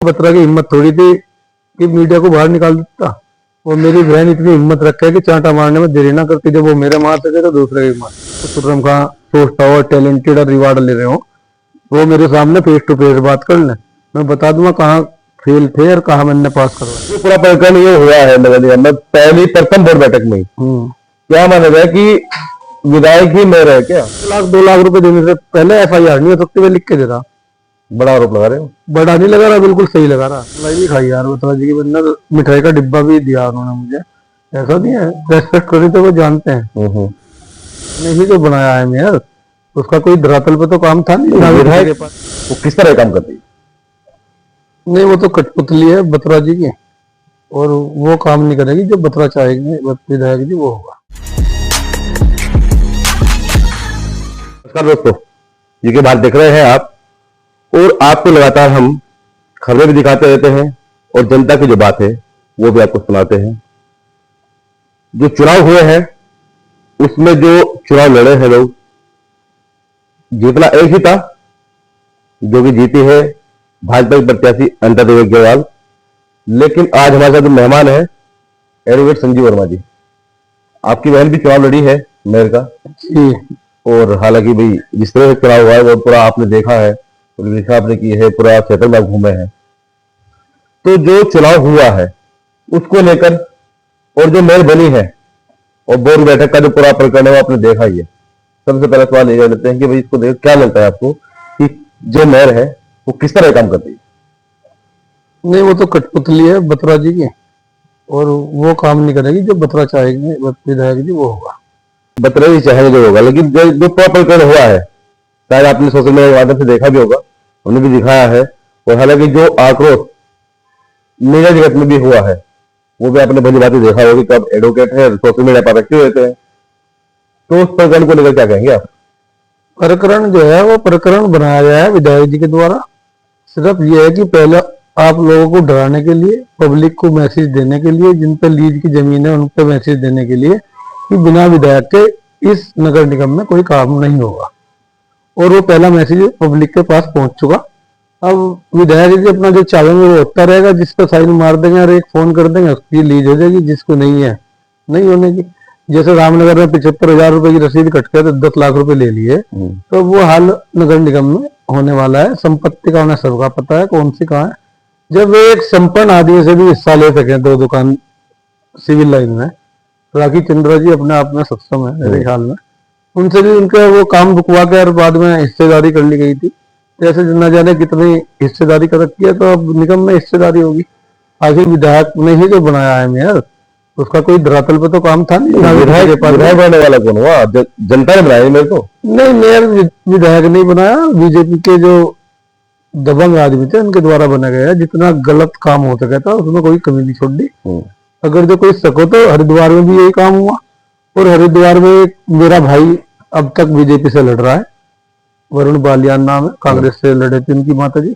बत्रा की हिम्मत थोड़ी थी कि मीडिया को बाहर निकाल देता। और मेरी बहन इतनी हिम्मत रखे कि चांटा मारने में देरी ना करती। जब वो मेरे मार सके तो दूसरे की मार। तो खुर्रम खां सोचता हो टैलेंटेड और रिवार्ड ले रहे हो, वो मेरे सामने फेस टू फेस बात कर ले, मैं बता दूंगा कहाँ फेल थे और कहाँ मैंने पास करवाया। पूरा प्रकरण ये हुआ है नगर निगम में पहली प्रथम बोर्ड बैठक में क्या माना जाए कि विधायक ही मेयर है क्या? 2 लाख रुपए देने से पहले FIR नहीं हो सकती, मैं लिख के दे रहा। बड़ा आरोप लगा रहे हो। बड़ा नहीं लगा रहा, बिल्कुल सही लगा रहा। मिठाई भी खाई यार बता जी की बंदा, मिठाई का डिब्बा भी दिया उन्होंने मुझे। ऐसा नहीं है, रेस्पेक्ट करी तो वो जानते हैं। नहीं जो बनाया है मेयर, उसका कोई धरातल पे तो काम था नहीं विधायक के पास। वो किस तरह काम करती है? नहीं वो तो कठपुतली है बत्रा जी की, और वो काम नहीं करेगी जो बत्रा चाहेगी विधायक जी, वो होगा। नमस्कार दोस्तों, जी के बात देख रहे हैं आप, और आपको लगातार हम खबरें भी दिखाते रहते हैं और जनता की जो बात है वो भी आपको सुनाते हैं। जो चुनाव हुए हैं उसमें जो चुनाव लड़े हैं लोग, जीतना एक ही था जो कि जीती है भाजपा की प्रत्याशी अनिता देवी अग्रवाल। लेकिन आज हमारे साथ जो मेहमान है एडवोकेट संजीव वर्मा जी। आपकी बहन भी चुनाव लड़ी है मेयर का जी। और हालांकि भाई जिस तरह से चुनाव हुआ है वो पूरा आपने देखा है, लिखा आपने की है, पूरा क्षेत्र में घूमे हैं। तो जो चुनाव हुआ है उसको लेकर और जो मेयर बनी है और बोर्ड बैठक का जो पूरा प्रकरण है वो आपने देखा ही है। सबसे पहला सवाल ये लेते हैं कि भाई इसको देख क्या लगता है आपको कि जो मेयर है वो किस तरह काम करती है? नहीं वो तो कठपुतली है बत्रा जी की, और वो काम नहीं करेगी जो बत्रा चाहेगी विधायक जी, वो होगा। बत्रा जी चाहेंगे जो होगा, लेकिन जो पूरा प्रकरण हुआ है शायद आपने सोशल मीडिया के माध्यम से देखा भी होगा, उन्हें भी दिखाया है। और हालांकि जो आक्रोश मीडिया जगत में भी हुआ है वो भी आपने भली बातें देखा होगी। कब एडवोकेट है सोशल मीडिया पर एक्टिव रहते हैं, तो उस प्रकरण को लेकर क्या कहेंगे आप? प्रकरण जो है वो प्रकरण बनाया गया है विधायक जी के द्वारा। सिर्फ ये है कि पहले आप लोगों को डराने के लिए, पब्लिक को मैसेज देने के लिए, जिन पे लीज की जमीन है उन पे मैसेज देने के लिए कि बिना विधायक के इस नगर निगम में कोई काम नहीं होगा। और वो पहला मैसेज पब्लिक के पास पहुंच चुका। अब विधायक जी अपना जो चाहेंगे वो होता रहेगा, जिसको साइन मार देंगे और एक फोन कर देंगे उसकी लीज हो जाएगी, जिसको नहीं है नहीं होने की। जैसे रामनगर में 75,000 रुपए की रसीद कट के तो 10 लाख रुपए ले लिए, तो वो हाल नगर निगम में होने वाला है। संपत्ति का उन्हें सबका पता है कौन सी कहाँ है। जब एक संपन्न आदमी से भी हिस्सा ले सके 2 दुकान सिविल लाइन में, राखी चंद्रा जी अपने आप में सक्षम है मेरे ख्याल में। उनसे भी उनका वो काम रुकवा के और बाद में हिस्सेदारी कर ली गई थी। जैसे न जाने कितनी हिस्सेदारी कर रखी है, तो अब निगम में हिस्सेदारी होगी। आखिर विधायक ने ही जो बनाया है मेयर, उसका कोई धरातल पे तो काम था नहीं। विधायक बनने वाला कौन हुआ? जनता ने बनाया मेयर को? नहीं, मेयर विधायक नहीं बनाया, बीजेपी के जो दबंग आदमी थे उनके द्वारा बना गया। जितना गलत काम हो सका था उसमें कोई कमी नहीं छोड़ दी। अगर जो कोई सको तो हरिद्वार में भी यही काम हुआ, और हरिद्वार में मेरा भाई अब तक बीजेपी से लड़ रहा है, वरुण बालियान नाम है, कांग्रेस से लड़े थे उनकी माता जी,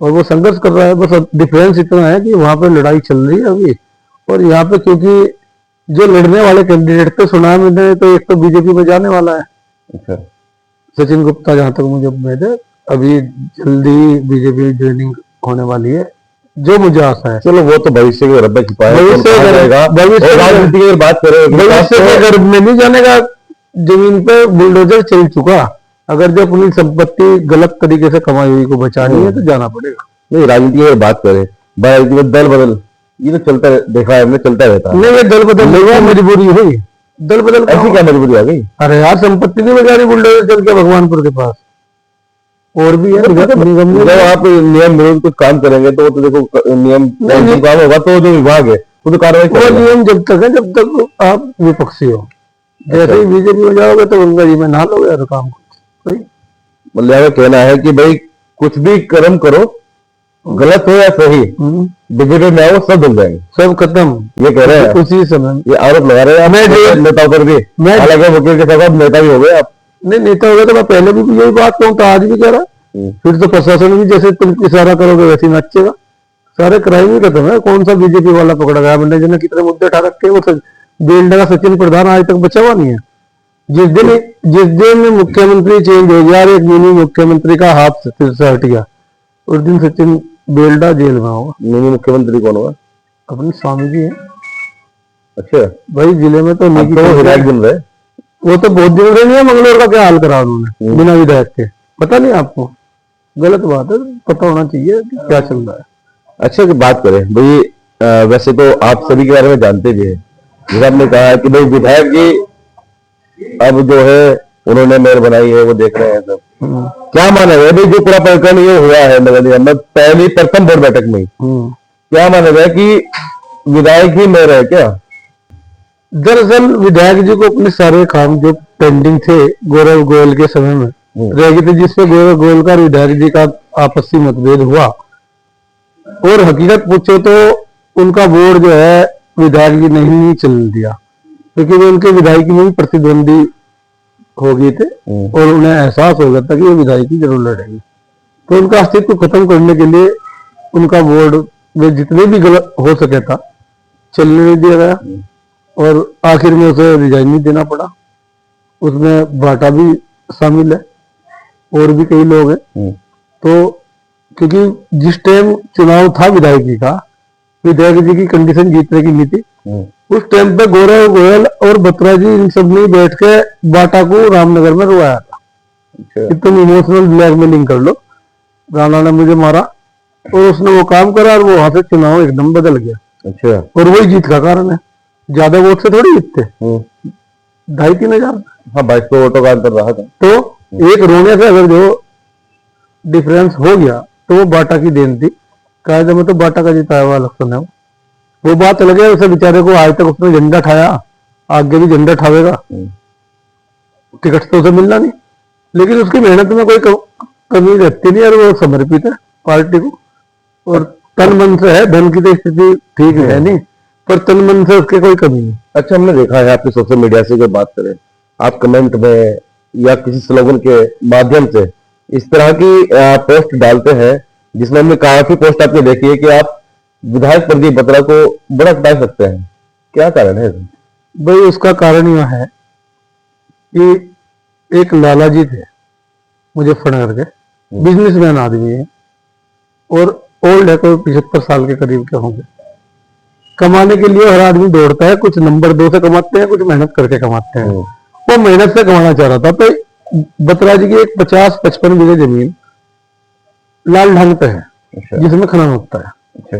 और वो संघर्ष कर रहा है। बस डिफरेंस इतना है कि वहां पे लड़ाई चल रही है अभी, और यहाँ पे क्योंकि जो लड़ने वाले कैंडिडेट थे सुना है मैंने, तो एक तो बीजेपी में जाने वाला है। अच्छा। सचिन गुप्ता, जहां तक मुझे उम्मीद है अभी जल्दी बीजेपी ज्वाइनिंग होने वाली है, जो मुझे आशा है। चलो वो तो भविष्य के रब्बे छिपा है, भविष्य राजनीति की बात करें, भविष्य के गर्भ में नहीं जानेगा। जमीन पे बुलडोजर चल चुका। अगर जो अपनी संपत्ति गलत तरीके से कमाई हुई को बचानी है तो जाना पड़ेगा। नहीं, राजनीति की बात करें, राजनीति में दल बदल ये तो चलता देखा है हमने, चलता रहता है। नहीं दल बदल नहीं, मजबूरी हुई। दल बदल ऐसी क्या मजबूरी आ गई? अरे यार संपत्ति नहीं बचा रही बुलडोजर चल के भगवानपुर के पास, और भी है निगम में। जब आप नियम विरोध कुछ काम करेंगे तो देखो नियम काम होगा, तो जो विभाग है वो तो कार्रवाई करेगा। वो नियम जब तक है जब तक आप विपक्षी हो। जैसे ही बीजेपी में जाओगे तो गंगा जी में नहा लोगे यार काम को। मतलब कहना है कि भाई कुछ भी कर्म करो, गलत हो या सही, बीजेपी में आओ सब धुल जाएंगे, सब खत्म, ये कह रहे हैं उसी समय। ये आरोप लगा रहे हैं नेताओं पर भी। हालांकि वकील के साथ नेता भी हो गए आप। नहीं नेता हो गए तो मैं पहले भी यही बात कहूँ, तो आज भी कह रहा। फिर तो प्रशासन भी जैसे तुम इशारा करोगे वैसे नाचेगा। सारे क्राइम ही खत्म है। कौन सा बीजेपी वाला पकड़ा गया? मैंने जिन्हें कितने मुद्दे उठा रखे, वो बेलडा का सचिन प्रधान आज तक बचा हुआ नहीं है। जिस दिन मुख्यमंत्री चेंज हो गया और एक मिनी मुख्यमंत्री का हाथ फिर से हट गया, उस दिन सचिन बेलडा जेल में होगा। मिनी मुख्यमंत्री कौन होगा? अपने स्वामी जी है अच्छा, भाई, जिले में तो अब नहीं तो वो विधायक बन रहे। वो तो बहुत दिन से नहीं है। मंगलोर का क्या हाल करा उन्होंने बिना विधायक के, पता नहीं आपको? गलत बात है, पता होना चाहिए कि क्या चल रहा है। अच्छा, की बात करें भाई, वैसे तो आप सभी के बारे में जानते भी हैं। जैसे आपने कहा कि भाई विधायक जी अब जो है उन्होंने मेयर बनाई है, वो देख रहे हैं सब। क्या मानेगा भाई, जो पूरा प्रकरण ये हुआ है नगर निगम में पहली प्रथम बोर्ड बैठक में, क्या मानेगा कि विधायक ही मेयर है क्या? दरअसल विधायक जी को अपने सारे काम जो पेंडिंग थे गौरव गोयल के समय में रह गए थे, जिससे गौरव गोयल का और विधायक जी का आपसी मतभेद हुआ। और हकीकत पूछो तो उनका बोर्ड जो है विधायक जी ने ही चल दिया, क्योंकि वो उनके विधायक में भी प्रतिद्वंदी हो गए थे और उन्हें एहसास हो गया था कि ये विधायकी जरूर लड़ेंगे। तो उनका अस्तित्व खत्म करने के लिए उनका बोर्ड में जितने भी गलत हो सके था चलने नहीं दिया गया, और आखिर में उसे रिजाइन नहीं देना पड़ा। उसमें भाटा भी शामिल है और भी कई लोग हैं। तो क्योंकि जिस टाइम चुनाव था विधायक जी का, विधायक जी की कंडीशन जीतने की नहीं थी, उस टाइम पे गौरव गोयल और बत्रा जी इन सब ने बैठ के बाटा को रामनगर में रुआया था कि तुम इमोशनल ब्लैकमेलिंग कर लो, राणा ने मुझे मारा, और उसने वो काम करा और वो वहां से चुनाव एकदम बदल गया। अच्छा, और वही जीत का कारण है, ज्यादा वोट से थोड़ी जीतते, 2,500-3,000। हाँ, 2200 वोटों का अंतर रहा था। तो एक रोने से अगर जो डिफरेंस हो गया तो वो बाटा की देन थी। कायदे में तो बाटा का जिताया हुआ इलेक्शन है वो बात अलग है। उसे बेचारे को आज तक उसने झंडा ठाया, आगे भी झंडा ठावेगा, टिकट तो उसे मिलना नहीं, लेकिन उसकी मेहनत में कोई कमी रहती नहीं, और वो समर्पित है पार्टी को और तन मन से है। धन की तो स्थिति ठीक है नहीं, पर तन मन से उसके कोई कमी नहीं। अच्छा, हमने देखा है आपके सोशल मीडिया से जो बात करें, आप कमेंट में या किसी स्लोगन के माध्यम से इस तरह की पोस्ट डालते हैं, जिसमें हमने काफी पोस्ट आपने देखी है कि आप विधायक प्रदीप बत्रा को बड़ा हटा सकते हैं। क्या कारण है? भाई उसका कारण यह है कि एक लाला जी थे मुजफ्फरनगर के, बिजनेसमैन आदमी है और ओल्ड है, कोई 75 साल के करीब के होंगे। कमाने के लिए हर आदमी दौड़ता है, कुछ नंबर 2 से कमाते हैं, कुछ मेहनत करके कमाते हैं। वो मेहनत से कमाना चाह रहा था, तो बत्रा जी की एक 50-55 बीघे जमीन लाल ढंग पे है, जिसमें खनन होता है। अच्छा,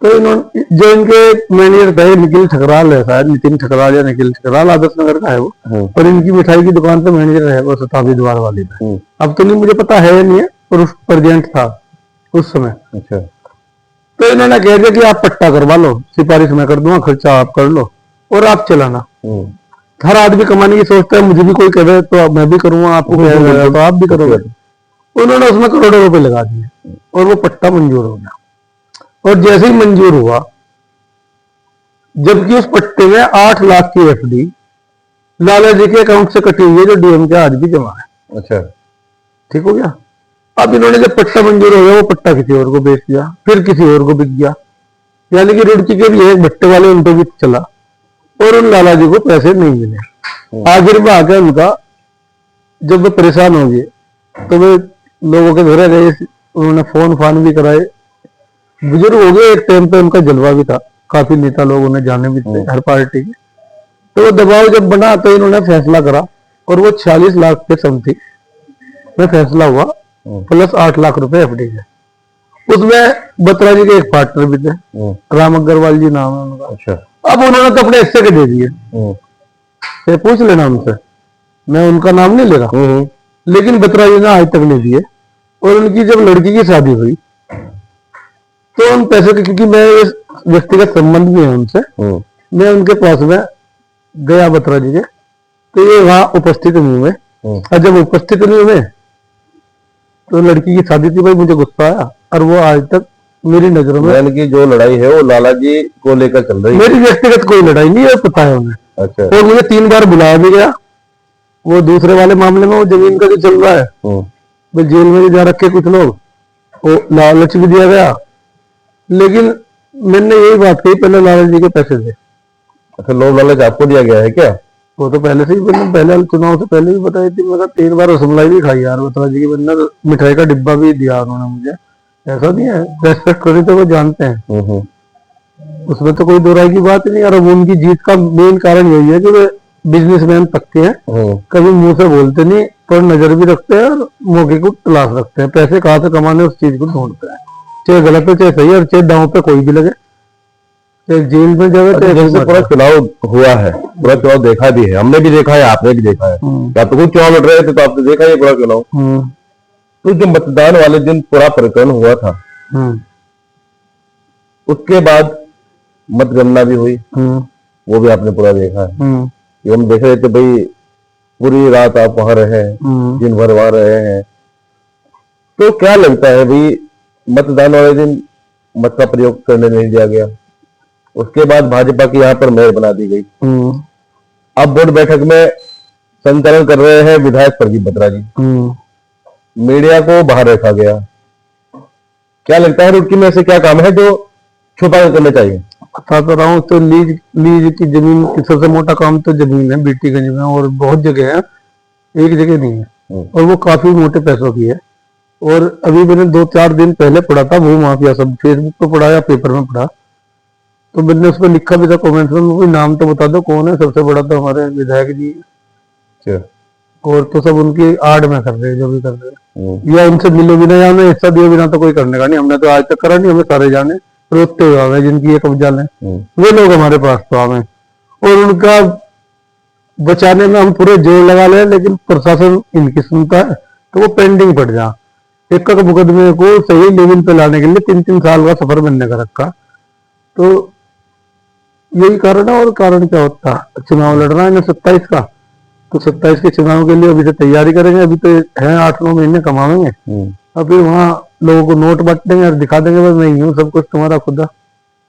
तो इन्होंने जो इनके मैनेजर थे निखिल ठकराल है, शायद नितिन ठकराल या निखिल ठकराल, आदर्श नगर का है वो, और इनकी मिठाई की दुकान पे मैनेजर है वो शताब्दी द्वार वाली में। अब तो नहीं मुझे पता है या नहीं है, पर उस प्रेजेंट था उस समय। अच्छा, तो इन्होंने कह दिया कि आप पट्टा करवा लो, सिफारिश मैं कर दूंगा, खर्चा आप कर लो और आप चलाना। हर आदमी कमाने की सोचता है, मुझे भी कोई करे तो मैं भी करूंगा, आपको कहेगा तो आप भी करोगे। उन्होंने उसमें करोड़ों रुपए लगा दिए और वो पट्टा मंजूर हो गया। और जैसे ही मंजूर हुआ, जबकि उस पट्टे में 8 लाख की एफडी लाला जी के अकाउंट से कटी हुई है, जो डीएम के आज भी जमा है। अच्छा, ठीक हो गया। अब इन्होंने जब पट्टा मंजूर हो गया, वो पट्टा किसी और को बेच दिया, फिर किसी और को बिक गया, यानी कि रुड़की के भी एक भट्टे वाले उनको भी चला और उन लाला जी को पैसे नहीं मिले। आखिर में आकर उनका जब वो परेशान हो गए तो वे लोगों के घर गए, उन्होंने फोन फान भी कराए, बुजुर्ग हो गए। एक टाइम पे उनका जलवा भी था, काफी नेता लोग उन्हें जाने भी थे हर पार्टी के। तो वो दबाव जब बना तो इन्होंने फैसला करा और वो 46 लाख के समथिंग में फैसला हुआ, प्लस 8 लाख रुपए एफडी है। उसमें बत्रा जी के एक पार्टनर भी थे, राम अग्रवाल जी नाम है उनका। अच्छा, अब उन्होंने तो अपने हिस्से के दे दिए, पूछ लेना उनसे, मैं उनका नाम नहीं ले रहा, लेकिन बत्रा जी ने आज तक नहीं दिए। और उनकी जब लड़की की शादी हुई तो उन पैसे के, क्योंकि मैं इस व्यक्तिगत संबंध में है उनसे, मैं उनके पास में गया बत्रा जी के, तो ये वहां उपस्थित नहीं हुए। और जब उपस्थित नहीं हुए तो लड़की की शादी थी, भाई मुझे गुस्सा आया और वो आज तक मेरी नजरों में, यानी कि जो लड़ाई है वो लाला जी को लेकर चल रही है। मेरी व्यक्तिगत कोई लड़ाई नहीं है, पता है उन्हें। अच्छा, और मुझे 3 बार बुलाया भी गया, वो दूसरे वाले मामले में, वो जमीन का जो चल रहा है, वो जेल में भी जा रखे कुछ लोग, वो लालच भी दिया गया, लेकिन मैंने यही बात कही, पहले लाला जी के पैसे दे। अच्छा, लोग लालच आपको दिया गया है क्या? वो तो पहले से ही, मैंने पहले चुनाव से पहले भी बताई थी। मैं 3 बार रसमलाई भी खाई यार बत्रा जी की, मैंने मिठाई का डिब्बा भी दिया उन्होंने मुझे, ऐसा नहीं है, रेस्पेक्ट करी तो वो जानते हैं, हम्म, उसमें तो कोई दो राय की बात नहीं। और अब उनकी जीत का मेन कारण यही है कि वे बिजनेसमैन पक्के हैं, कभी मुंह से बोलते नहीं, पर नजर भी रखते हैं और मौके को तलाश रखते हैं, पैसे कहाँ से कमाने उस चीज को ढूंढते हैं, चाहे गलत हो चाहे सही है, और चाहे दांव पे कोई भी लगे, चाहे जेल में जावे अच्छा, चाहे जैसे पूरा चुनाव हुआ है, पूरा चुनाव देखा भी है, हमने भी देखा है, आपने भी देखा है, आप तो खुद चुनाव लड़ रहे थे तो आपने देखा है पूरा चुनाव। तो जो मतदान वाले दिन पूरा प्रकरण हुआ था, उसके बाद मतगणना भी हुई, वो भी आपने पूरा देखा है। ये हम देख रहे थे भाई, पूरी रात आप वहां रहे हैं, दिन भर वहां रहे हैं। तो क्या लगता है भाई, मतदान वाले दिन मत का प्रयोग करने नहीं दिया गया, उसके बाद भाजपा की यहाँ पर मेयर बना दी गई, अब बोर्ड बैठक में संचालन कर रहे हैं विधायक प्रदीप बत्रा जी, मीडिया को बाहर रखा गया। क्या लगता है रुड़की में ऐसे क्या काम है जो छुपा कर करने चाहिए? बता तो रहा हूँ, तो लीज की जमीन की सबसे मोटा काम तो जमीन है बीटीगंज में, और बहुत जगह है, एक जगह नहीं है, और वो काफी मोटे पैसों की है। और अभी मैंने 2-4 दिन पहले पढ़ा था भू माफिया, सब फेसबुक पे पढ़ा या पेपर में पढ़ा, तो मैंने उस पर लिखा भी था कमेंट्स में, कोई नाम तो बता दो कौन है, सबसे बड़ा तो हमारे विधायक जी है। और तो सब उनकी आड़ में कर रहे हैं जो भी कर रहे हैं, या उनसे मिलो बिना या उन्हें हिस्सा दिए बिना तो कोई करने का नहीं, हमने तो आज तक करा नहीं, हमें सारे जाने रोकते हुए आवे जिनकी ये कब्जा लें, वे लोग हमारे पास तो आवे, और उनका बचाने में हम पूरे जोर लगा ले, लेकिन प्रशासन इनकी सुनता है तो वो पेंडिंग पड़ जा, एक का मुकदमे को सही लेवल पे लाने के लिए 3-3 साल का सफर बनने का रखा। तो यही कारण है, और कारण क्या होता, चुनाव लड़ना है 27 का, तो 27 के चुनाव के लिए अभी से तैयारी करेंगे, अभी तो है 8-9 महीने कमाएंगे, अभी वहाँ लोगों को नोट बांटेंगे और दिखा देंगे बस मैं हूँ, सब कुछ तुम्हारा खुदा।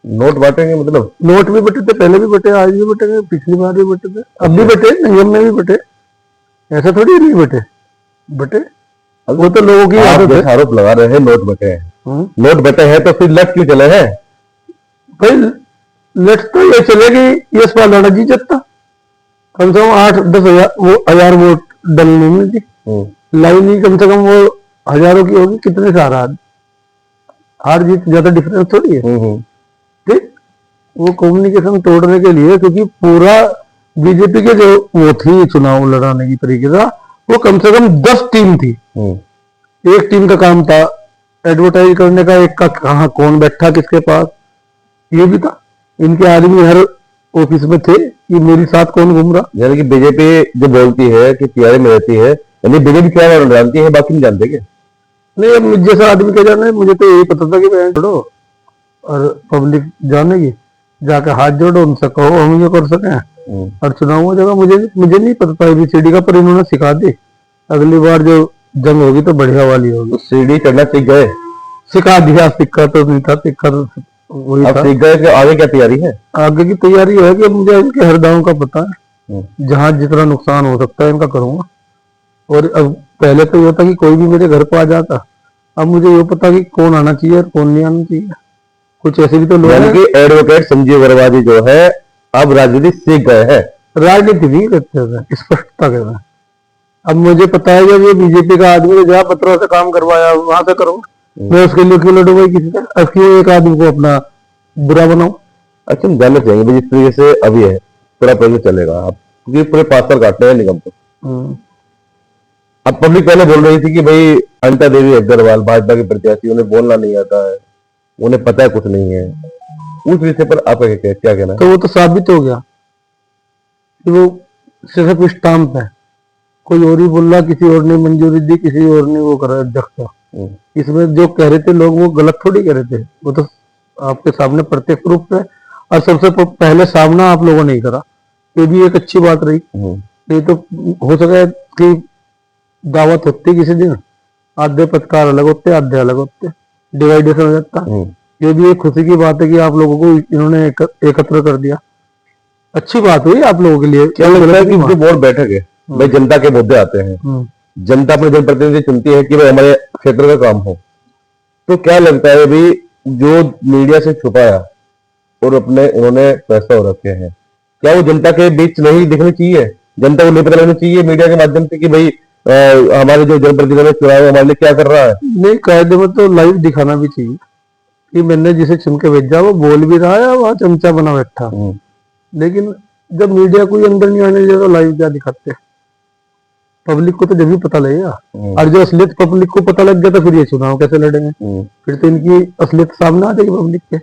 नोट बांटेंगे मतलब? नोट भी बटे थे, पहले भी बटे, आज भी बटेंगे, पिछली बार भी बटे थे, अब भी बटे, नियम में भी बटे, ऐसा थोड़ी नहीं बटे, बटे वो तो लोगों की आदत है। आरोप लगा रहे हैं नोट बटे हैं, नोट बटे हैं तो फिर लट क्यों चले हैं भाई? लट तो ये चलेगी यश पाल जी जत्ता, कम से कम 8-10 हजार वोट डलने में जी, लाइन ही कम से कम वो हजारों की होगी, कितने सारा हार जीत ज्यादा डिफरेंस थोड़ी है। ठीक, वो कम्युनिकेशन तोड़ने के लिए, क्योंकि पूरा बीजेपी के जो वो थी चुनाव लड़ाने की तरीके का, वो कम से कम 10 टीम थी, एक टीम का काम था एडवर्टाइज करने का, एक का कहाँ कौन बैठा किसके पास, ये भी था, इनके आदमी हर ऑफिस में थे कि मेरे साथ कौन घूम रहा। यानी कि बीजेपी जो बोलती है कि पीआरए में रहती है, यानी बीजेपी क्या जानती है, बाकी नहीं जानते क्या? नहीं, अब मुझे जैसा आदमी क्या जाना है, मुझे तो यही पता था कि मैं छोड़ो और पब्लिक जानेगी, जाके हाथ जोड़ो उनसे कहो हम ये कर सके, और चुनाव हो जाएगा। मुझे नहीं पता था एबीसीडी का, पर इन्होंने सिखा दी, अगली बार जो जंग होगी तो बढ़िया वाली होगी। तो सीढ़ी चढ़ना सीख गए? सिखा दिया, सिक्का तो नहीं था, सिक्का तो वही था। सीख गए कि आगे क्या तैयारी है? आगे की तैयारी है कि मुझे इनके हर गाँव का पता है, जहाँ जितना नुकसान हो सकता है इनका करूंगा। और अब पहले तो ये था कि कोई भी मेरे घर पर आ जाता, अब मुझे ये पता कि कौन आना चाहिए और कौन नहीं आना चाहिए, कुछ ऐसे भी तो लोग हैं कि एडवोकेट संजीव अग्रवाल जो है अब राजनीति सीख गए हैं। राजनीति नहीं करते थे, स्पष्टता के साथ। अब मुझे पता है जब ये बीजेपी का आदमी ने जहाँ पत्रों से काम करवाया वहां से करो, मैं उसके लिए क्यों लड़ू भाई किसी से, अब क्यों एक आदमी को अपना बुरा बनाऊं। अच्छा, हम जानना चाहेंगे जिस तरीके से अभी है पूरा प्रोजेक्ट चलेगा, आप क्योंकि पूरे 5 साल काटने हैं निगम को, अब पब्लिक पहले बोल रही थी कि भाई अनिता देवी अग्रवाल भाजपा के प्रत्याशी, उन्हें बोलना नहीं आता है, उन्हें पता है कुछ नहीं है, उस विषय पर आपका क्या कहना है? तो वो तो साबित हो गया कि वो सिर्फ स्टाम्प है, कोई और ही बोल रहा, किसी और ने मंजूरी दी, किसी और ने वो करा अध्यक्ष। इसमें जो कह रहे थे लोग वो गलत थोड़ी कह रहे थे, वो तो आपके सामने प्रत्यक्ष रूप से और सबसे पहले सामना आप लोगों ने ही करा, ये भी एक अच्छी बात रही। ये तो हो सके कि दावत होती किसी दिन, आधे पत्रकार अलग होते आधे अलग होते, डिवाइडेशन हो जाता। ये भी एक खुशी की बात है कि आप लोगों को इन्होंने एकत्र कर दिया, अच्छी बात हुई आप लोगों के लिए। क्या लगता है कि जो बोर्ड बैठक है भाई जनता के मुद्दे आते हैं, जनता अपने जनप्रतिनिधि चुनती है कि भाई हमारे क्षेत्र का काम हो, तो क्या लगता है भाई जो मीडिया से छुपाया और अपने उन्होंने पैसा हो रखे हैं, क्या वो जनता के बीच नहीं दिखनी चाहिए, जनता को नहीं पता लगना चाहिए मीडिया के माध्यम से कि भाई हमारे जो जनप्रतिनिधि चुनाव है हमारे लिए क्या कर रहा है? नहीं, कायदे में तो लाइव दिखाना भी चाहिए कि मैंने जिसे चुन के भेजा वो बोल भी रहा है, वहाँ चमचा बना बैठा। लेकिन जब मीडिया कोई अंदर नहीं आने दिया तो लाइव क्या दिखाते? पब्लिक को तो जब भी पता लगेगा। और जो असलियत पब्लिक को पता लग गया तो फिर ये चुनाव कैसे लड़ेंगे? फिर तो इनकी असलियत सामने आ जाएगी पब्लिक के।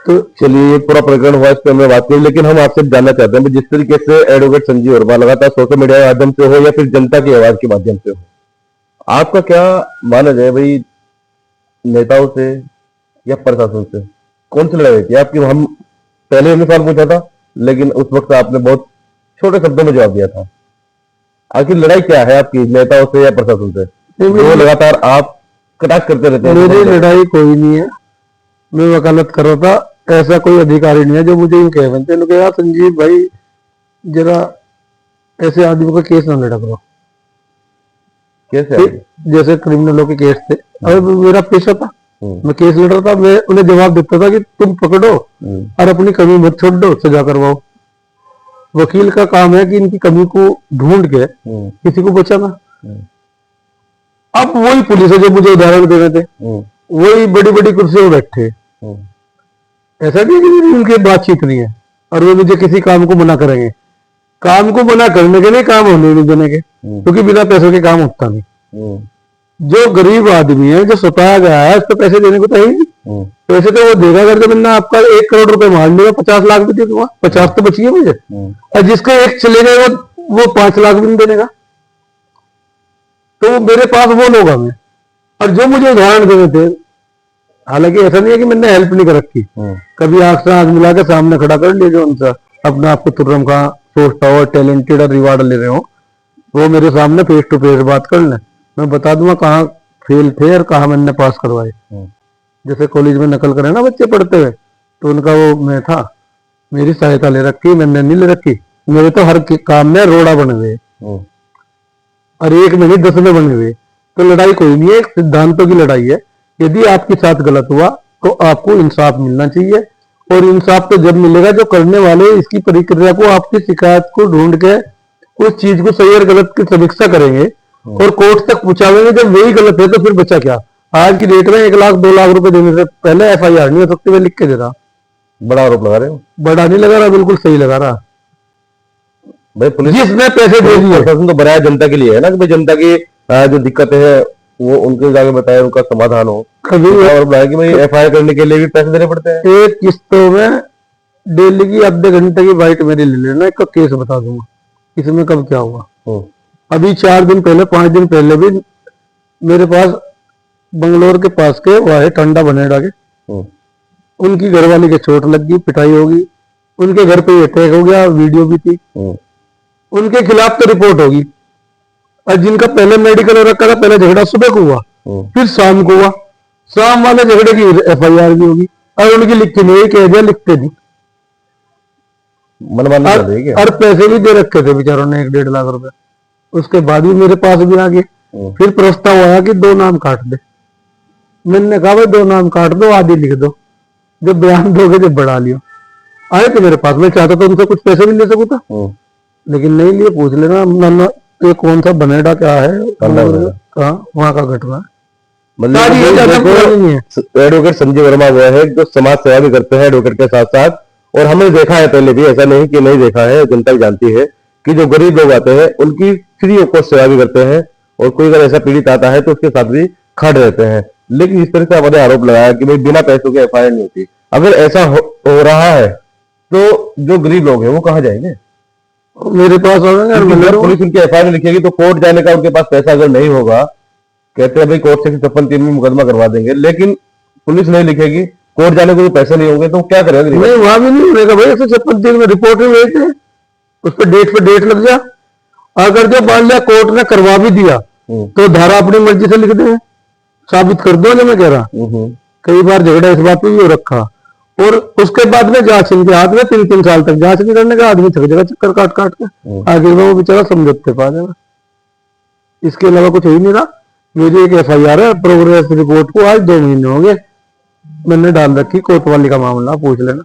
तो चलिए, ये पूरा प्रकरण हुआ, इस पर हमने बात करी, लेकिन हम आपसे जानना चाहते हैं जिस तरीके से एडवोकेट संजीव वर्मा लगातार सोशल मीडिया के माध्यम से हो या फिर जनता की आवाज के माध्यम से हो, आपका क्या मानना है भाई, नेताओं से या प्रशासन से कौन सी लड़ाई थी आपकी? हम पहले हमने सवाल पूछा था, लेकिन उस वक्त आपने बहुत छोटे शब्दों में जवाब दिया था। आखिर लड़ाई क्या है आपकी, नेताओं से या प्रशासन से, जो लगातार आप कटाक्ष करते रहते हैं? मेरी लड़ाई कोई नहीं है, मैं वकालत कर रहा था। ऐसा कोई अधिकारी नहीं है जो मुझे यूं कह बनते लोग, यार संजीव भाई जरा ऐसे आदमी का केस ना लड़ा करो। कैसे? जैसे क्रिमिनलों के केस थे, अब मेरा पेशा था, मैं केस लड़ रहा था। मैं उन्हें जवाब देता था कि तुम पकड़ो और अपनी कमी मत छोड़ दो, सजा करवाओ। वकील का काम है कि इनकी कमी को ढूंढ के किसी को बचाना। अब वही पुलिस है जो मुझे उदाहरण दे रहे थे, वही बड़ी बड़ी कुर्सियों में बैठे। ऐसा नहीं कि उनकी बातचीत नहीं है और वो मुझे किसी काम को मना करेंगे। काम को मना करने के नहीं, काम होने नहीं देने के, क्योंकि बिना पैसों के काम होता नहीं। जो गरीब आदमी है, जो सताया गया है, उसको पैसे देने को तो है ही नहीं। पैसे तो वो देगा अगर जब मैंने आपका 1 करोड़ रुपए मान लिया, 50 लाख भी दे दूंगा, 50 तो बची है मुझे। और जिसके एक चले गए वो 5 लाख भी नहीं देगा। तो मेरे पास वो लोग हमें, और जो मुझे उदाहरण दे रहे थे, हालांकि ऐसा नहीं है कि मैंने हेल्प नहीं कर रखी, कभी आंख से आंख मिला के सामने खड़ा कर लिया, जो उनका अपना आपको तुर्रम का सोचता हो, टैलेंटेड और रिवार्ड ले रहे हो, वो मेरे सामने फेस टू फेस बात कर लें, मैं बता दूंगा कहाँ फेल थे और कहाँ मैंने पास करवाए। जैसे कॉलेज में नकल करे ना बच्चे पढ़ते हुए, तो उनका वो मैं था, मेरी सहायता ले रखी, मैंने नहीं ले रखी। मेरे तो हर काम में रोड़ा बने हुए और एक में नहीं 10 में बने हुए। तो लड़ाई कोई नहीं है, एक सिद्धांतों की लड़ाई है। यदि आपके साथ गलत हुआ तो आपको इंसाफ मिलना चाहिए, और इंसाफ तो जब मिलेगा जो करने वाले इसकी प्रक्रिया को, आपकी शिकायत को ढूंढ के उस चीज को सही और गलत की समीक्षा करेंगे और कोर्ट तक पहुंचावेंगे। जब वही गलत है तो फिर बचा क्या? आज की डेट में 1 लाख 2 लाख रुपए देने से पहले FIR नहीं हो सकती। मैं लिख के दे रहा। बड़ा आरोप लगा रहे हो? बड़ा नहीं लगा रहा, बिल्कुल सही लगा रहा भाई। पुलिस जिसने पैसे दे दिए, प्रशासन तो बनाया जनता के लिए है ना, कि भाई जनता की जो दिक्कतें है वो उनके जाके बताए, उनका समाधान हो। कभी और बताया कि भाई FIR करने के लिए भी पैसे देने पड़ते हैं। एक किस्तों में डेली की आधे घंटे की बाइट मेरी ले लेना, एक केस बता दूंगा इसमें कब क्या हुआ। अभी 4 दिन पहले 5 दिन पहले भी मेरे पास बंगलोर के पास के वो है टंडा बनेड़ा के, उनकी घरवाली के चोट लग गई, पिटाई होगी, उनके घर पे अटैक हो गया, वीडियो भी थी। उनके खिलाफ तो रिपोर्ट होगी। और जिनका पहले मेडिकल हो रखा था, पहले झगड़ा सुबह को हुआ, फिर शाम को हुआ, शाम वाले झगड़े की FIR भी होगी, और उनकी लिखती नहीं, कह दिया लिखते नहीं। और पैसे भी दे रखे थे बेचारों ने 1-1.5 लाख रुपए। उसके बाद भी मेरे पास भी आ गए। फिर प्रस्ताव आया कि 2 नाम काट दे। मैंने कहा भाई 2 नाम काट दो, आधी लिख दो, जब बयान दोगे जब बढ़ा लियो। आए तो मेरे पास, मैं चाहता था उनसे कुछ पैसे भी ले सकूं था, लेकिन नहीं लिए। पूछ लेना ना, ये कौन सा बनेड़ा क्या है, कहाँ वहां का घटना है। एडवोकेट संजीव वर्मा वो है जो समाज सेवा भी करते हैं एडवोकेट के साथ साथ, और हमने देखा है पहले भी, ऐसा नहीं कि नहीं देखा है, जनता भी जानती है कि जो गरीब लोग आते हैं उनकी फ्री ऑफ कॉस्ट सेवा भी करते हैं, और कोई अगर ऐसा पीड़ित आता है तो उसके साथ भी खड़े रहते हैं। लेकिन इस तरह से आपने आरोप लगाया कि भाई बिना पैसों के FIR नहीं होती। अगर ऐसा हो रहा है तो जो गरीब लोग हैं वो कहाँ जाएंगे? मेरे पास पुलिस उनकी FIR लिखेगी तो कोर्ट जाने का उनके पास पैसा अगर नहीं होगा, कहते हैं भाई कोर्ट से 56(3) में मुकदमा करवा देंगे, लेकिन पुलिस नहीं लिखेगी, कोर्ट जाने को पैसे नहीं होंगे, तो क्या करेंगे? नहीं, वहां भी नहीं होगा भाई। 156(3) में रिपोर्ट में भेजते, उस पर डेट लग जा। अगर जो मान लिया कोर्ट ने करवा भी दिया तो धारा अपनी मर्जी से लिख दे, साबित कर दो। जो मैं कह रहा, कई बार झगड़ा इस बात पे भी हो रखा, और उसके बाद में जांच इनके हाथ में 3-3 साल तक जांच नहीं करने का, आदमी थक जाएगा चक्कर काट काट के, आगे में वो बेचारा समझौते पा जाएगा। इसके अलावा कुछ हो ही नहीं रहा। मेरी एक FIR है, प्रोग्रेस रिपोर्ट को आज 2 महीने हो गए, मैंने डाल रखी, कोतवाली का मामला, पूछ लेना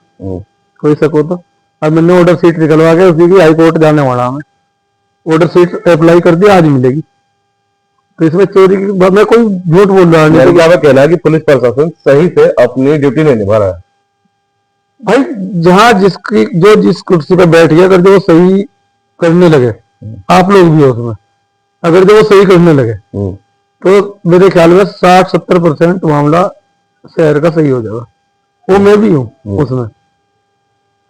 कोई सको तो। अब मैंने ऑर्डर शीट निकलवा के उसी की हाई कोर्ट जाने वाला हमें, ऑर्डर शीट अप्लाई कर दिया, आज मिलेगी। तो इसमें चोरी की मैं कोई झूठ बोल रहा नहीं। मेरा क्या कहना है कि पुलिस प्रशासन सही से अपनी ड्यूटी नहीं निभा रहा है। भाई जहां जिसकी जो जिस कुर्सी पर बैठ गया, अगर जो वो सही करने लगे, आप लोग भी हो उसमें, अगर जो वो सही करने लगे तो मेरे ख्याल में 60-70% मामला शहर का सही हो जाएगा। वो मैं भी हूँ उसमें,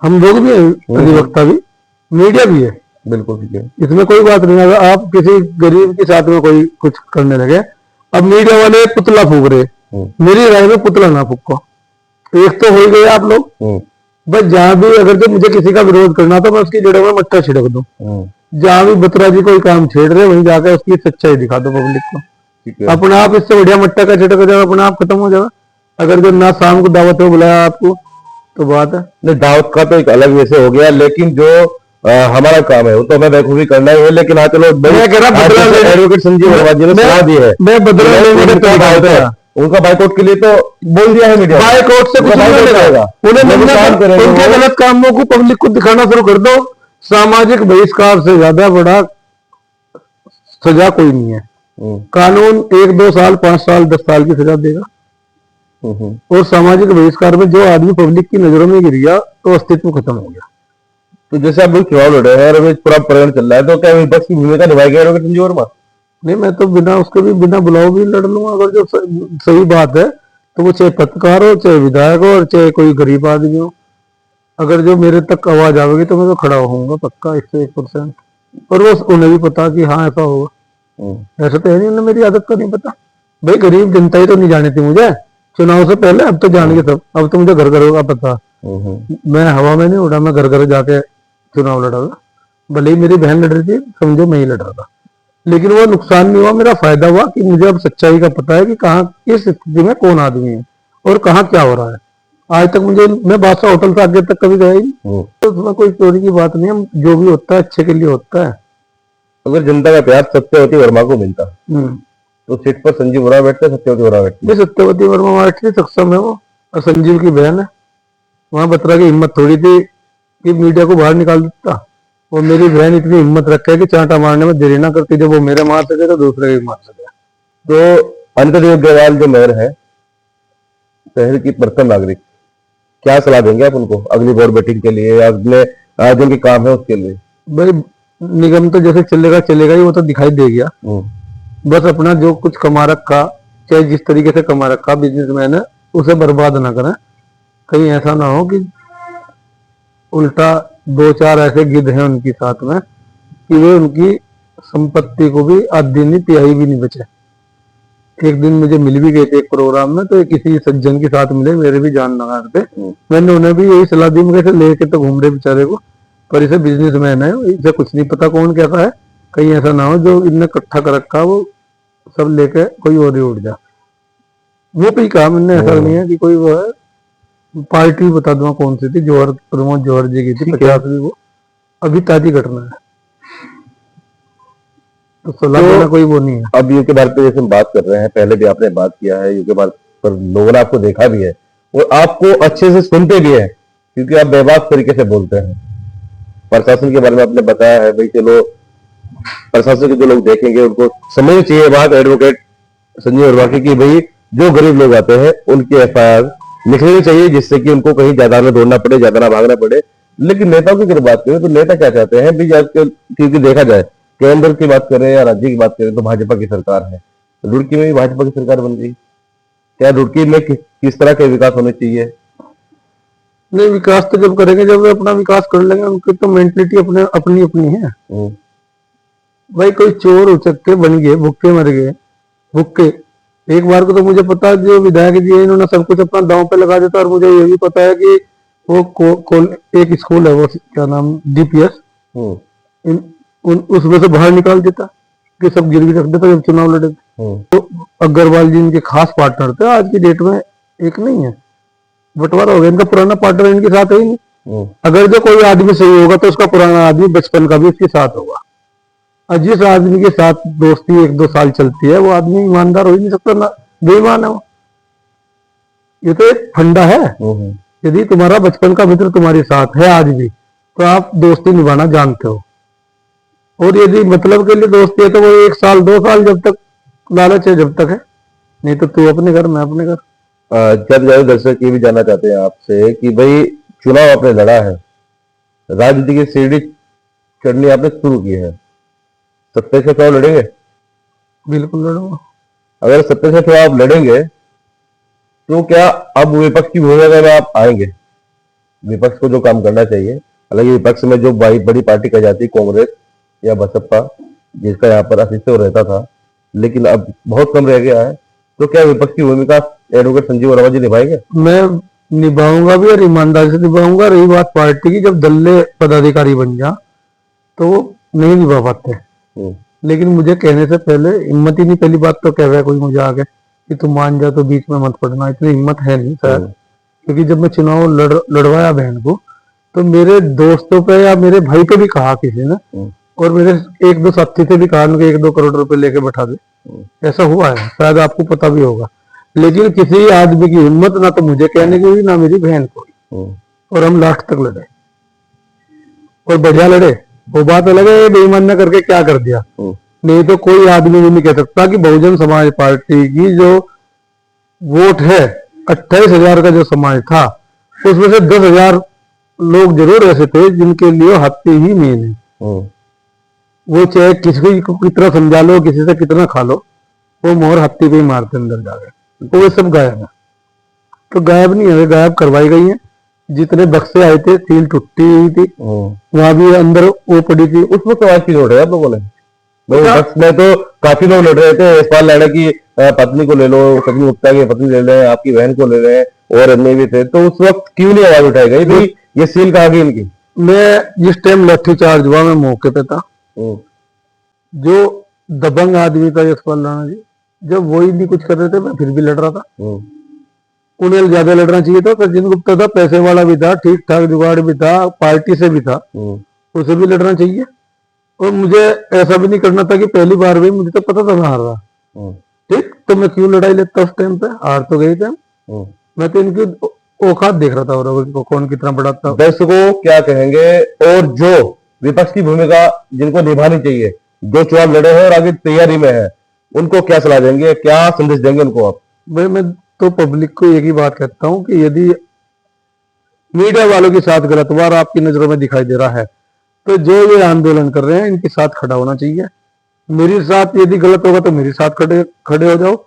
हम लोग भी हैं, अधिवक्ता भी, मीडिया भी है। बिल्कुल ठीक है, इसमें कोई बात नहीं। अगर आप किसी गरीब के साथ में कोई कुछ करने लगे, अब मीडिया वाले पुतला फूक रहे, मेरी राय में पुतला ना फूको। एक तो हो ही गए आप लोग, बस जहां भी अगर जो मुझे किसी का विरोध करना तो मैं उसकी जड़ों में मट्टा छिड़क दूं। जहां भी बत्रा जी कोई काम छेड़ रहे वहीं जाकर उसकी सच्चाई दिखा दो पब्लिक को। ठीक है। अपने आप इससे बढ़िया मट्टा का छिड़क जाएगा, अपने आप खत्म हो जाएगा। अगर जो ना शाम को दावत में बुलाया आपको तो बात है नहीं, दावत का तो एक अलग वैसे हो गया, लेकिन जो हमारा काम है वो तो हमें बखूबी करना ही है। लेकिन हाँ चलो, मैं कह रहा एडवोकेट संजीव वर्मा जी ने सलाह दी है, मैं बदला लेने का उनका बाइकआउट के लिए तो बोल दिया है मीडिया, बाइकआउट से कुछ नहीं मिलेगा। उनके गलत कामों को पब्लिक को दिखाना शुरू कर दो। सामाजिक बहिष्कार से ज्यादा बड़ा सजा कोई नहीं है। कानून 1-2 साल, 5 साल, 10 साल की सजा देगा। और सामाजिक बहिष्कार में जो आदमी पब्लिक की नजरों में गिर गया तो अस्तित्व खत्म हो गया। तो जैसे आप लोग चुनाव लड़ रहे हैं और अभी पूरा प्रकरण चल रहा है, तो क्या विपक्ष की भूमिका निभाएगा एडवोकेट संजीव वर्मा? नहीं, मैं तो बिना उसके भी बिना बुलाओ भी लड़ लूंगा। अगर जो सही बात है तो वो चाहे पत्रकार हो, चाहे विधायक हो, और चाहे कोई गरीब आदमी हो, अगर जो मेरे तक आवाज आवेगी तो मैं तो खड़ा होऊंगा पक्का 101%। और वो उन्हें भी पता कि हाँ ऐसा होगा। ऐसा तो है नहीं, उन्हें मेरी आदत का नहीं पता। भाई गरीब जनता ही तो नहीं जानी थी मुझे चुनाव से पहले, अब तो जान गए सब। अब तो मुझे घर घर का पता। मैं हवा में नहीं उड़ा, मैं घर घर जाके चुनाव लड़ा था। भले ही मेरी बहन लड़ रही थी, समझो मैं ही लड़ रहा था, लेकिन वो नुकसान नहीं हुआ, मेरा फायदा हुआ कि मुझे अब सच्चाई का पता है कि कहाँ किस स्थिति में कौन आदमी है और कहाँ क्या हो रहा है। आज तक मुझे, मैं बादशाह होटल से आगे तक कभी गया ही नहीं, तो उसमें कोई चोरी की बात नहीं है। जो भी होता है अच्छे के लिए होता है। अगर जनता का प्यार सत्यवती वर्मा को मिलता तो सीट पर संजीव वर्मा बैठते, सत्यवती वर्मा बैठती? सत्यवती वर्मा बैठती, सक्षम है वो, और संजीव की बहन है। वहां बत्रा की हिम्मत थोड़ी थी कि मीडिया को बाहर निकाल देता। और मेरी बहन इतनी हिम्मत रखे कि चांटा मारने में देरी ना करती, जब वो मेरे मार सके तो दूसरे भी मार सके। तो अंतर्देव अग्रवाल जो मेयर है, शहर की प्रथम नागरिक, क्या सलाह देंगे आप उनको अगली बोर्ड मीटिंग के लिए या अगले जिनके काम है उसके लिए? भाई निगम तो जैसे चलेगा चलेगा ही, वो तो दिखाई दे गया। बस अपना जो कुछ कमा रखा, चाहे जिस तरीके से कमा रखा बिजनेसमैन है, उसे बर्बाद ना करें। कहीं ऐसा ना हो कि उल्टा 2-4 ऐसे गिद्ध हैं उनके साथ में कि वे उनकी संपत्ति को भी आधी नहीं, तिहाई भी नहीं बचे। एक दिन मुझे मिल भी गए थे एक प्रोग्राम में, तो किसी सज्जन के साथ मिले, मेरे भी जान लगा थे। मैंने उन्हें भी यही सलाह दी, मैं कैसे लेके तो घूम रहे बेचारे को, पर इसे बिजनेसमैन है, इसे कुछ नहीं पता कौन कैसा है। कहीं ऐसा ना हो जो इनने इकट्ठा कर रखा वो सब लेके कोई और ही उड़ जाए। वो भी काम इनने ऐसा नहीं है कि कोई वो है। पार्टी बता दूंगा कौन सी थी, जौहर, प्रमोद जौहर जी की थी 50वीं, वो अभी ताजी घटना है। तो सलाह देना कोई वो नहीं है। अब यूके भारत पे जैसे हम बात कर रहे हैं, पहले भी आपने बात किया है, यूके भारत पर लोगों ने आपको देखा भी है और आपको अच्छे से सुनते भी है, क्योंकि आप बेबाक तरीके से बोलते हैं। प्रशासन के बारे में आपने बताया है, भाई चलो प्रशासन के जो लोग देखेंगे उनको समझनी चाहिए बात एडवोकेट संजीव वर्मा की, कि भाई जो गरीब लोग आते हैं उनकी FIR लिखनी चाहिए, जिससे कि उनको कहीं ज्यादा ना दौड़ना पड़े, ज्यादा ना भागना पड़े। लेकिन नेताओं की अगर बात करें तो नेता क्या चाहते हैं भाई आजकल, क्योंकि देखा जाए केंद्र की बात करें या राज्य की बात करें तो भाजपा की सरकार है, रुड़की में भी भाजपा की सरकार बन गई। क्या रुड़की में किस तरह के विकास होने चाहिए? नहीं, विकास तो जब करेंगे जब वे अपना विकास कर लेंगे। उनकी तो मेंटलिटी अपने अपनी अपनी है। भाई कोई चोर उचक्के बन गए, भुक्के मर गए, भुक्के। एक बार को तो मुझे पता है जो विधायक जी है इन्होंने सब कुछ अपना दांव पे लगा देता। और मुझे ये भी पता है कि वो एक स्कूल है, वो क्या नाम, DPS, उसमें से बाहर निकाल देता कि सब गिरवी रख देता जब चुनाव लड़े थे। तो अग्रवाल जी इनके खास पार्टनर थे, आज की डेट में एक नहीं है, बंटवारा हो गया। इनका पुराना पार्टनर इनके साथ है ही नहीं। अगर जो कोई आदमी सही होगा तो उसका पुराना आदमी बचपन का भी उसके साथ होगा। और जिस आदमी के साथ दोस्ती 1-2 साल चलती है वो आदमी ईमानदार हो ही नहीं सकता, ना बेईमान है वो। ये तो एक फंडा है। यदि तुम्हारा बचपन का मित्र तुम्हारे साथ है आज भी, तो आप दोस्ती निभाना जानते हो। और यदि मतलब के लिए दोस्ती है तो वो 1 साल 2 साल, जब तक लालच है जब तक है, नहीं तो तू अपने घर मैं अपने घर। जब ज्यादा दर्शक ये भी जानना चाहते हैं आपसे कि भाई चुनाव आपने लड़ा है, राजनीति की सीढ़ी चढ़नी आपने शुरू की है, सत्ता से चुनाव लड़ेंगे? बिल्कुल लड़ूंगा। अगर सत्ता से चुनाव आप लड़ेंगे तो क्या अब विपक्ष की भूमिका में आप आएंगे? विपक्ष को जो काम करना चाहिए, हालांकि विपक्ष में जो बड़ी बड़ी पार्टी कही जाती है कांग्रेस या बसपा, जिसका यहाँ पर अस्तित्व रहता था, लेकिन अब बहुत कम रह गया है, तो क्या विपक्ष की भूमिका एडवोकेट संजीव वर्मा जी निभाएंगे? मैं निभाऊंगा भी और ईमानदारी से निभाऊंगा। रही बात पार्टी की, जब दल्ले पदाधिकारी बन जा तो वो नहीं निभा पाते। लेकिन मुझे कहने से पहले हिम्मत ही नहीं, पहली बात तो कह रहा है कोई मुझे आगे कि तुम मान जा तो बीच में मत पड़ना, इतनी हिम्मत है नहीं शायद। क्योंकि जब मैं चुनाव लड़वाया बहन को, तो मेरे दोस्तों पे या मेरे भाई पे भी कहा किसी ने, और मेरे 1-2 साथी से भी कहा कि 1-2 करोड़ रुपए लेके बैठा दे। ऐसा हुआ है, शायद आपको पता भी होगा। लेकिन किसी आदमी की हिम्मत ना तो मुझे कहने की हुई ना मेरी बहन को, और हम लास्ट तक लड़े और बढ़िया लड़े। वो बात अलग है बेईमान ने करके क्या कर दिया, नहीं तो कोई आदमी भी नहीं कह सकता कि बहुजन समाज पार्टी की जो वोट है 28,000 का जो समाज था, उसमें से 10,000 लोग जरूर ऐसे थे जिनके लिए हत्या ही मेन है। वो चाहे किसी को कितना समझा लो, किसी से कितना खा लो, वो मोहर हत्ती पे ही मारते अंदर जाकर। तो वो सब गायब है। तो गायब नहीं है, गायब करवाई गई है। जितने बक्से आए थे, सील टूटी हुई थी, वहां भी अंदर वो पड़ी थी। उसमें तो आज की लड़ रहे हैं आप लोगों ने? बक्स में तो काफी लोग लड़ रहे थे, यशपाल लाड़ा की पत्नी को ले लो, सचिन गुप्ता की पत्नी ले रहे हैं, आपकी बहन को ले रहे हैं, और अन्य भी थे। तो उस वक्त क्यों नहीं आवाज उठाई गई भाई ये सील कहाँ गई इनकी? मैं जिस टाइम लाठी चार्ज हुआ मैं मौके पे था। जो दबंग आदमी था यशपाल राणा जी, जब वही नहीं कुछ कर रहे थे, मैं फिर भी लड़ रहा था। उन्हें ज्यादा लड़ना चाहिए था। सचिन गुप्ता था, पैसे वाला भी था, ठीक ठाक जुगाड़ भी था, पार्टी से भी था, उसे भी लड़ना चाहिए। और मुझे ऐसा भी नहीं करना था कि पहली बार भी, मुझे तो पता था मैं हार रहा। ठीक, तो मैं क्यों लड़ाई लेता उस टाइम पे? हार तो गई थे। मैं तो इनकी औकात देख रहा था और कौन कितना बड़ा था। दर्शकों क्या कहेंगे, और जो विपक्ष की भूमिका जिनको निभानी चाहिए, जो चुनाव लड़े हैं और आगे तैयारी में है, उनको क्या सलाह देंगे, क्या संदेश देंगे उनको आप? भाई मैं तो पब्लिक को एक ही बात कहता हूं कि यदि मीडिया वालों के साथ गलतवार आपकी नजरों में दिखाई दे रहा है, तो जो ये आंदोलन कर रहे हैं इनके साथ खड़ा होना चाहिए। मेरे साथ यदि गलत होगा तो मेरे साथ खड़े हो जाओ।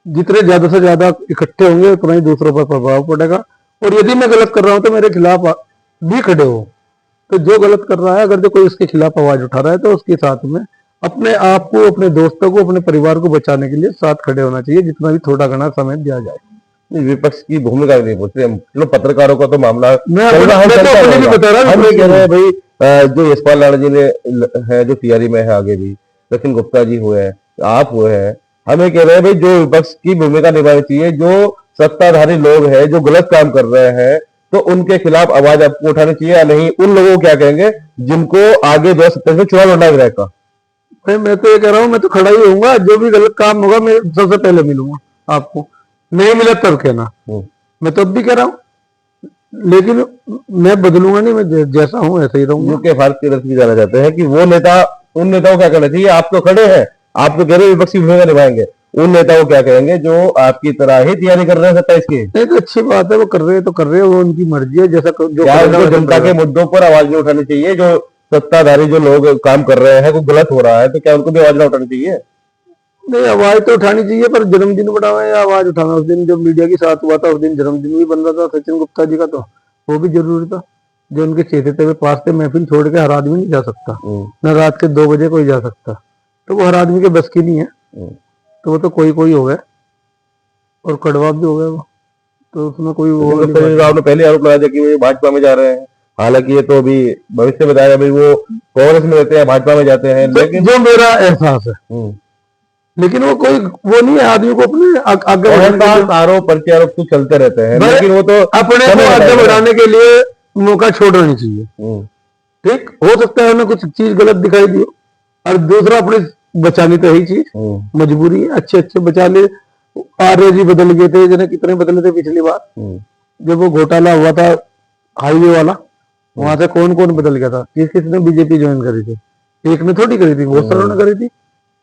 जितने ज्यादा से ज्यादा इकट्ठे होंगे उतना ही दूसरों पर प्रभाव पड़ेगा। और यदि मैं गलत कर रहा हूं तो मेरे खिलाफ भी खड़े हो। तो जो गलत कर रहा है, अगर जो कोई उसके खिलाफ आवाज उठा रहा है, तो उसके साथ में अपने आप को, अपने दोस्तों को, अपने परिवार को बचाने के लिए साथ खड़े होना चाहिए, जितना भी थोड़ा घना समय दिया जाए। विपक्ष की भूमिका नहीं पूछ रहे हम, चलो पत्रकारों का तो मामला मैं तो अपने भी बता रहा हम ये कह रहे हैं भाई, जो यशपाल लाड़ा जी ने है, जो तैयारी में है, आगे भी सचिन गुप्ता जी हुए हैं, आप हुए हैं, हम ये कह रहे हैं भाई जो विपक्ष की भूमिका निभानी चाहिए, जो सत्ताधारी लोग हैं जो गलत काम कर रहे हैं, तो उनके खिलाफ आवाज आपको उठानी चाहिए या नहीं? उन लोगों को क्या कहेंगे जिनको आगे 2027 में चुनाव लड़ना भी रहेगा? मैं तो ये कह रहा हूँ, मैं तो खड़ा ही होऊंगा। जो भी गलत काम होगा मैं सबसे पहले मिलूंगा आपको, नहीं मिला तब कहना। मैं तो अब भी कह रहा हूँ, लेकिन मैं बदलूंगा नहीं, मैं जैसा हूँ ऐसा ही रहूंगा। यूके भारत की तरफ भी जाना चाहते हैं कि वो नेता, उन नेताओं को क्या करना चाहिए? आप तो खड़े हैं, आप तो कह रहे विपक्षी भूमिका निभाएंगे, उन नेताओं को क्या कहेंगे जो आपकी तरह ही तैयारी कर रहे हैं 27 की? नहीं तो अच्छी बात है, वो कर रहे हैं तो कर रहे हैं, वो उनकी मर्जी है। जैसा जो जनता के मुद्दों पर आवाज नहीं उठानी चाहिए? जो सत्ताधारी जो लोग काम कर रहे हैं वो गलत हो रहा है, तो क्या उनको भी आवाज ना उठानी चाहिए? नहीं, आवाज तो उठानी चाहिए, पर जन्मदिन बढ़ावा या आवाज उठाना। उस दिन जब मीडिया के साथ हुआ था, उस दिन जन्मदिन भी बन रहा था सचिन गुप्ता जी का, तो वो भी जरूरी था। जो उनके चेहरे पे पास थे, महफिल छोड़ के हर आदमी नहीं जा सकता, न रात के 2 बजे कोई जा सकता, तो वो हर आदमी के बस की नहीं है। तो वो तो कोई हो गया, और कड़वा भी हो गया वो, तो उसमें कोई आपने पहले आरोप लगाया था कि वो भाजपा में जा रहे हैं, हालांकि ये तो अभी भविष्य बताया भाई वो कांग्रेस में रहते हैं, भाजपा में जाते हैं। लेकिन जो मेरा एहसास है, लेकिन वो कोई वो नहीं है आदमी को अपने आगे आरोप प्रत्यारोप तो चलते रहते हैं, लेकिन वो तो अपने को आगे बढ़ाने के लिए मौका छोड़ना नहीं चाहिए। ठीक, हो सकता है उन्हें कुछ चीज गलत दिखाई दी, और दूसरा अपने बचानी तो यही चीज मजबूरी है। अच्छे बचा ले। आर्य जी बदल गए थे, जिन्हें कितने बदले थे पिछली बार जब वो घोटाला हुआ था हाईवे वाला, वहां से कौन कौन बदल गया था, किसने बीजेपी ज्वाइन करी थी? एक ने थोड़ी करी थी, बहुत सारों ने करी थी।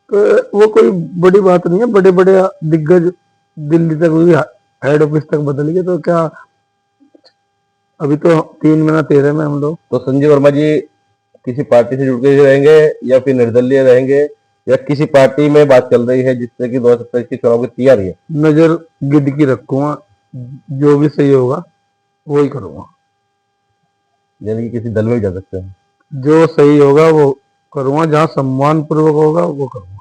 तो वो कोई बड़ी बात नहीं है, बड़े बड़े दिग्गज दिल्ली तक भी हेड ऑफिस तक बदल गए, तो क्या अभी तो 3 महीना 13 में हम लोग। तो संजीव वर्मा जी किसी पार्टी से जुड़ के रहेंगे या फिर निर्दलीय रहेंगे, या किसी पार्टी में बात चल रही है जिससे कि 2027 के चुनाव की तैयारी है? नजर गिद्ध की रखूंगा, जो भी सही होगा वही करूंगा। यानी कि किसी दल में भी जा सकते हैं। जो सही होगा वो करूंगा, जहाँ सम्मान पूर्वक होगा वो करूंगा।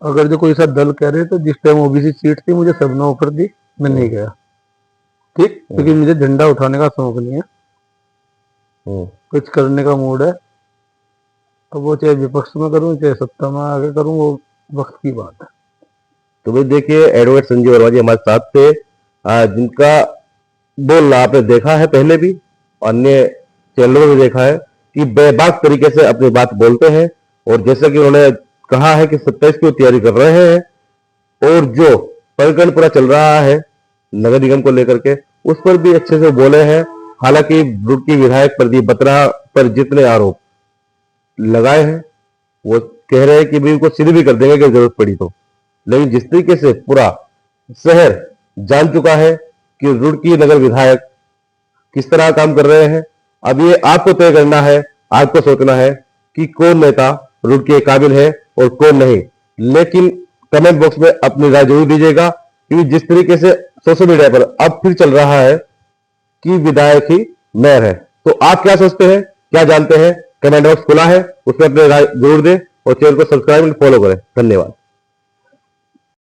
अगर जो कोई सा दल कह रहे तो जिस टाइम ओबीसी सीट थी मुझे सबने ऑफर दी, मैं नहीं गया, ठीक, क्योंकि मुझे झंडा उठाने का शौक नहीं है, कुछ करने का मूड है। अब वो चाहे विपक्ष में करूं चाहे सत्ता में आगे करूं, वो वक्त की बात है। तो भाई देखिए, एडवोकेट संजीव वर्मा जी हमारे साथ थे, जिनका बोलना आपने देखा है पहले भी, अन्य चैनलों में भी देखा है कि बेबाक तरीके से अपनी बात बोलते हैं। और जैसा कि उन्होंने कहा है कि 27 की तैयारी कर रहे हैं, और जो प्रकरण पूरा चल रहा है नगर निगम को लेकर के, उस पर भी अच्छे से बोले हैं। हालांकि रुड़की विधायक प्रदीप बत्रा पर जितने आरोप लगाए हैं वो कह रहे हैं कि भी उनको सिद्ध भी कर देंगे अगर जरूरत पड़ी तो, लेकिन जिस तरीके से पूरा शहर जान चुका है कि रुड़की नगर विधायक किस तरह काम कर रहे हैं, अब ये आपको तय करना है, आपको सोचना है कि कौन नेता रुड़की के काबिल है और कौन नहीं। लेकिन कमेंट बॉक्स में अपनी राय जरूर दीजिएगा, क्योंकि जिस तरीके से सोशल मीडिया पर अब फिर चल रहा है कि विधायक ही मेयर है, तो आप क्या सोचते हैं, क्या जानते हैं? कमेंट बॉक्स खुला है, उसमें अपनी राय जरूर दें और चैनल को सब्सक्राइब और फॉलो करें। धन्यवाद।